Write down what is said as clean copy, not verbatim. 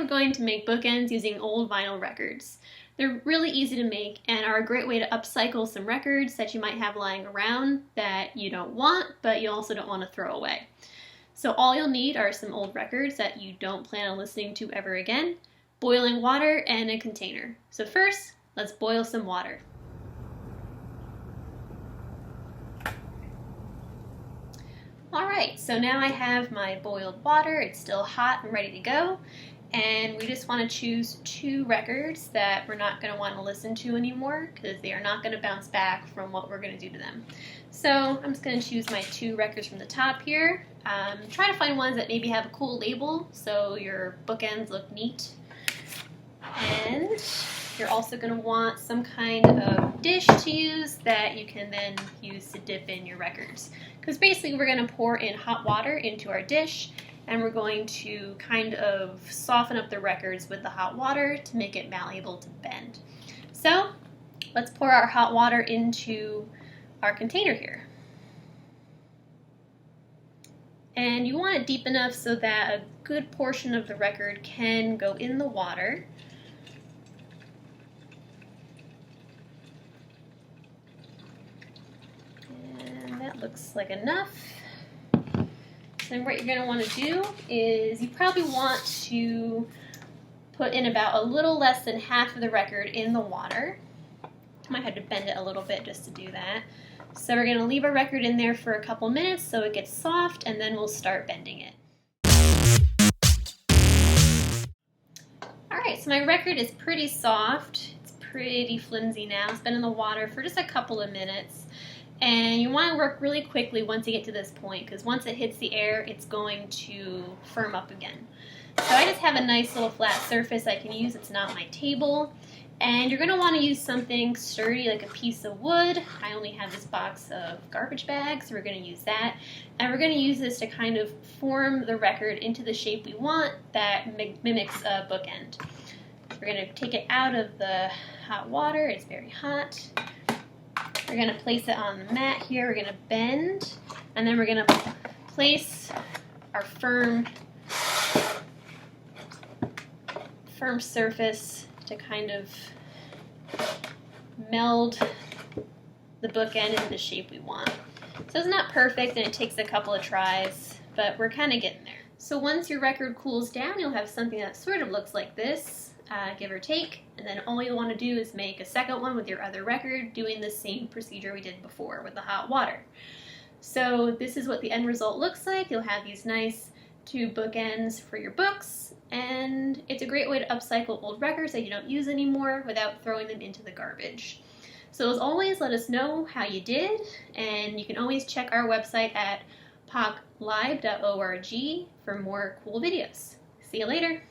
we're going to make bookends using old vinyl records. They're really easy to make and are a great way to upcycle some records that you might have lying around that you don't want, but you also don't want to throw away. So all you'll need are some old records that you don't plan on listening to ever again, boiling water, and a container. So first, let's boil some water. Alright, so now I have my boiled water. It's still hot and ready to go. And we just want to choose 2 records that we're not going to want to listen to anymore because they are not going to bounce back from what we're going to do to them. So I'm just going to choose my 2 records from the top here. Try to find ones that maybe have a cool label so your bookends look neat. And you're also going to want some kind of dish to use that you can then use to dip in your records. Because basically we're going to pour in hot water into our dish and we're going to kind of soften up the records with the hot water to make it malleable to bend. So let's pour our hot water into our container here. And you want it deep enough so that a good portion of the record can go in the water. Looks like enough. So then what you're going to want to do is you probably want to put in about a little less than half of the record in the water. Might have to bend it a little bit just to do that. So we're going to leave our record in there for a couple minutes so it gets soft, and then we'll start bending it. Alright, so my record is pretty soft. It's pretty flimsy now. It's been in the water for just a couple of minutes. And you want to work really quickly once you get to this point, because once it hits the air, it's going to firm up again. So I just have a nice little flat surface I can use. It's not my table. And you're going to want to use something sturdy like a piece of wood. I only have this box of garbage bags, so we're going to use that. And we're going to use this to kind of form the record into the shape we want that mimics a bookend. We're going to take it out of the hot water. It's very hot. We're going to place it on the mat here. We're going to bend, and then we're going to place our firm surface to kind of meld the bookend into the shape we want. So it's not perfect, and it takes a couple of tries, but we're kind of getting there. So once your record cools down, you'll have something that sort of looks like this. Give or take, and then all you'll want to do is make a second one with your other record, doing the same procedure we did before with the hot water. So this is what the end result looks like. You'll have these nice 2 bookends for your books, and it's a great way to upcycle old records that you don't use anymore without throwing them into the garbage. So as always, let us know how you did, and you can always check our website at pouclive.org for more cool videos. See you later!